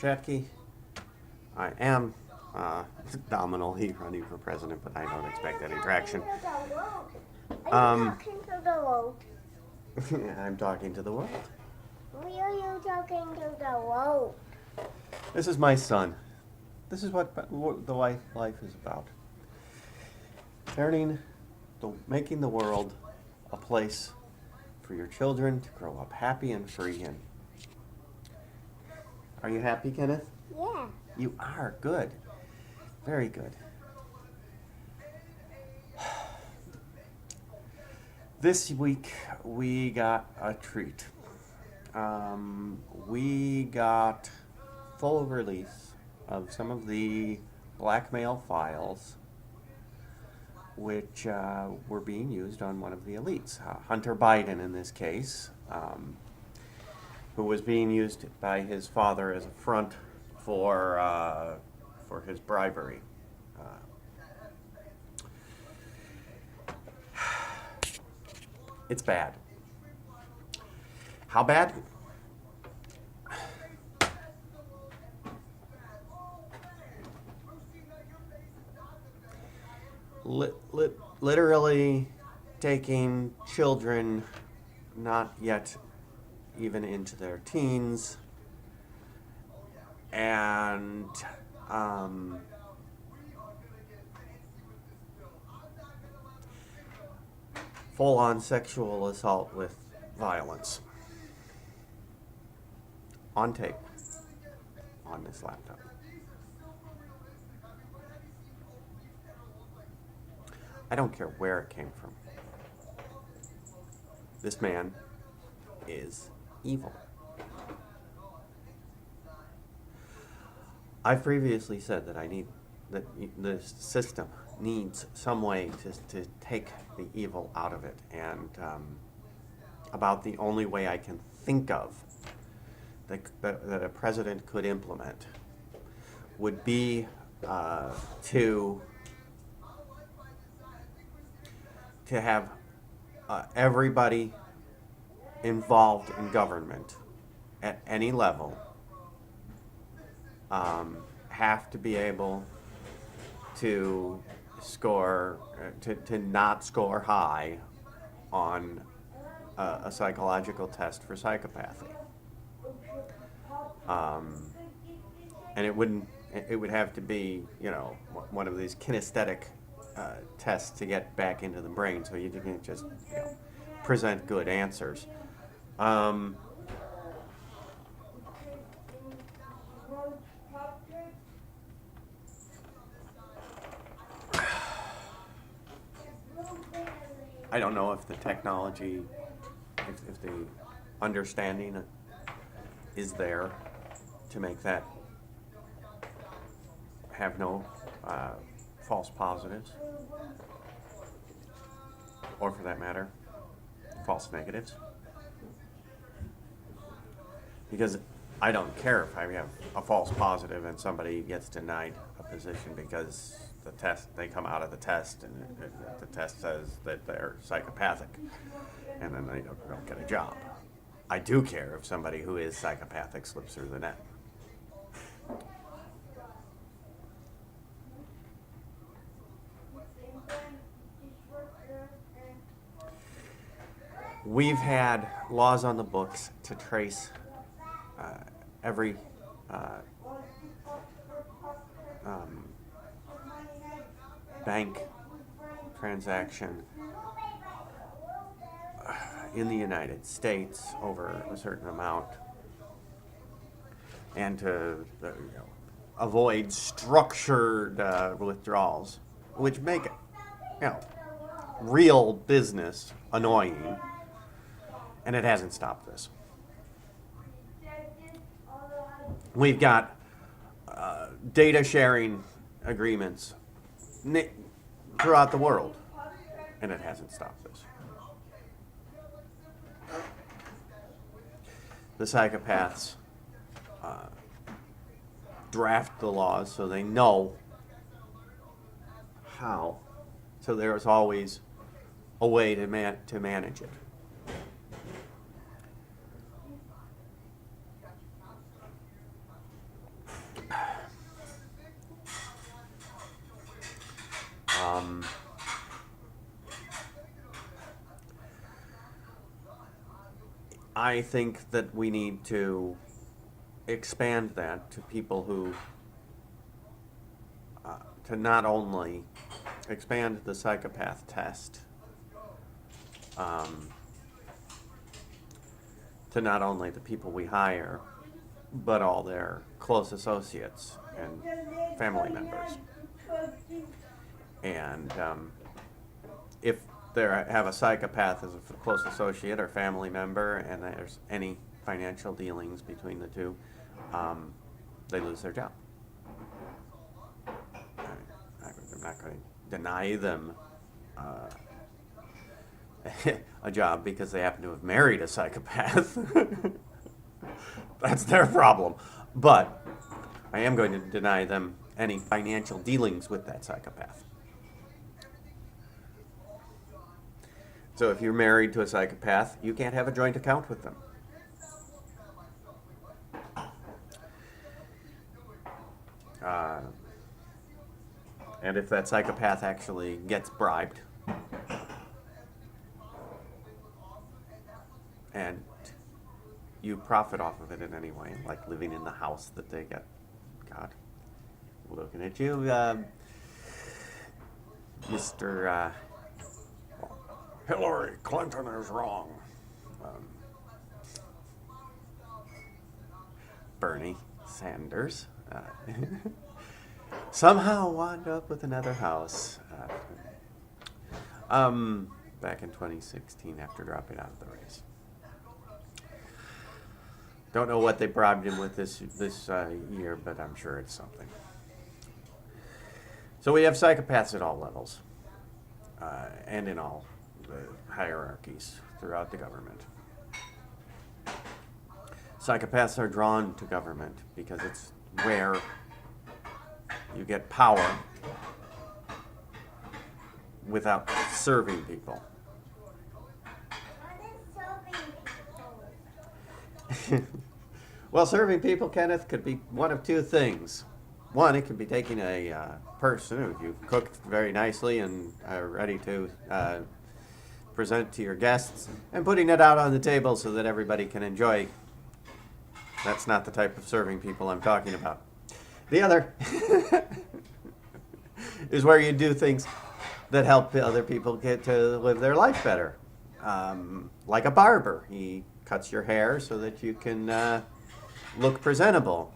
Shatke. I am nominally running for president, but I don't expect any traction. I'm talking to the world. I'm talking to the world. Why are you talking to the world? This is my son. This is what the life is about. Making the world a place for your children to grow up happy and free in. Are you happy, Kenneth? Yeah. You are. Good. Very good. This week we got a treat. We got full release of some of the Blackmail files which were being used on one of the elites, Hunter Biden in this case, who was being used by his father as a front for his bribery. It's bad. How bad? Literally taking children not yet even into their teens and full-on sexual assault with violence on tape on this laptop. I don't care where it came from. This man is evil. I've previously said that that the system needs some way to take the evil out of it, and about the only way I can think of that a president could implement would be to have everybody involved in government at any level have to be able to score, to not score high on a psychological test for psychopathy. And it would have to be, one of these kinesthetic tests to get back into the brain, so you can just present good answers. I don't know if the technology, if the understanding is there to make that have no false positives, or for that matter, false negatives. Because I don't care if I have a false positive and somebody gets denied a position because they come out of the test and the test says that they're psychopathic, and then they don't get a job. I do care if somebody who is psychopathic slips through the net. We've had laws on the books to trace every bank transaction in the United States over a certain amount, and to avoid structured withdrawals, which make real business annoying, and it hasn't stopped this. We've got data sharing agreements throughout the world, and it hasn't stopped this. The psychopaths draft the laws so they know how. So there's always a way to manage it. I think that we need to expand that to people who, to not only expand the psychopath test to not only the people we hire, but all their close associates and family members. And if they have a psychopath as a close associate or family member, and there's any financial dealings between the two, they lose their job. I'm not going to deny them a job because they happen to have married a psychopath. That's their problem. But I am going to deny them any financial dealings with that psychopath. So if you're married to a psychopath, you can't have a joint account with them. And if that psychopath actually gets bribed and you profit off of it in any way, like living in the house that they get, God, looking at you, Mr. Hillary Clinton is wrong. Bernie Sanders somehow wound up with another house back in 2016 after dropping out of the race. Don't know what they bribed him with this year, but I'm sure it's something. So we have psychopaths at all levels and in all the hierarchies throughout the government. Psychopaths are drawn to government because it's where you get power without serving people. Well, serving people, Kenneth, could be one of two things. One, it could be taking a person who you've cooked very nicely and are ready to present to your guests and putting it out on the table so that everybody can enjoy. That's not the type of serving people I'm talking about. The other is where you do things that help other people get to live their life better. Like a barber. He cuts your hair so that you can look presentable.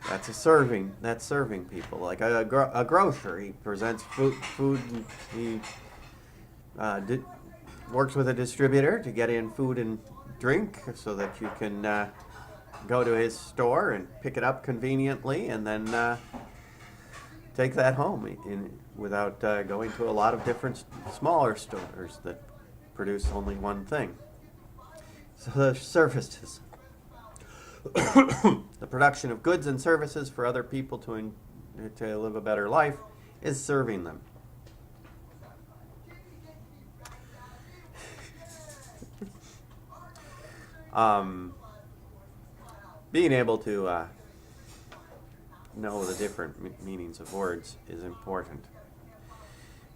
That's serving people. Like a grocer, he presents food he works with a distributor to get in food and drink so that you can go to his store and pick it up conveniently and then take that home without going to a lot of different smaller stores that produce only one thing. So the services. The production of goods and services for other people to live a better life is serving them. Being able to know the different meanings of words is important.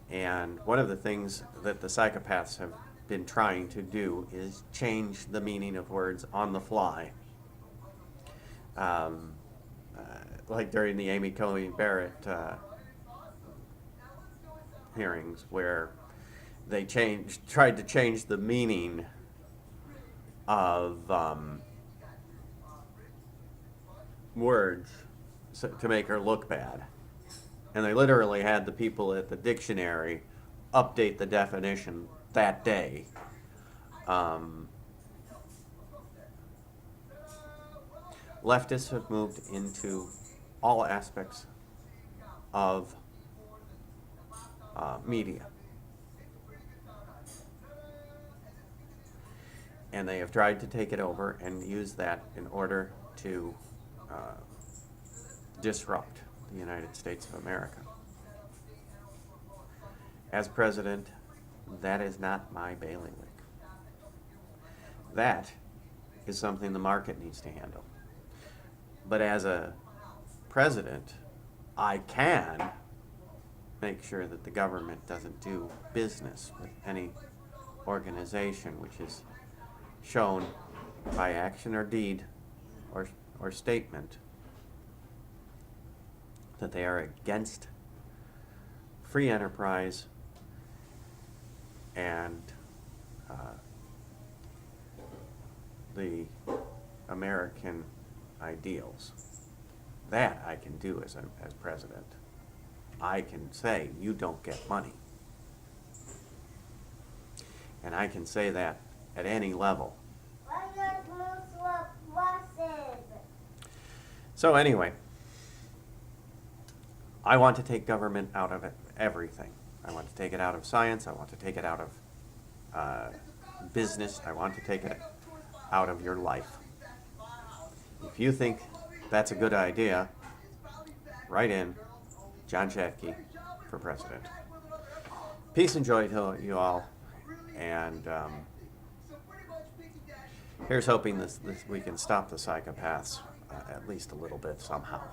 And one of the things that the psychopaths have been trying to do is change the meaning of words on the fly. Like during the Amy Coney Barrett hearings, where they tried to change the meaning of words to make her look bad. And they literally had the people at the dictionary update the definition that day. Leftists have moved into all aspects of media. And they have tried to take it over and use that in order to disrupt the United States of America. As president, that is not my bailiwick. That is something the market needs to handle. But as a president, I can make sure that the government doesn't do business with any organization which is shown by action or deed or statement that they are against free enterprise and the American ideals. That I can do as president. I can say, you don't get money. And I can say that at any level. Why not Muslim buses? So anyway, I want to take government out of everything. I want to take it out of science. I want to take it out of business. I want to take it out of your life. If you think that's a good idea, write in John Chatke for president. Peace and joy to you all. And here's hoping this we can stop the psychopaths at least a little bit somehow.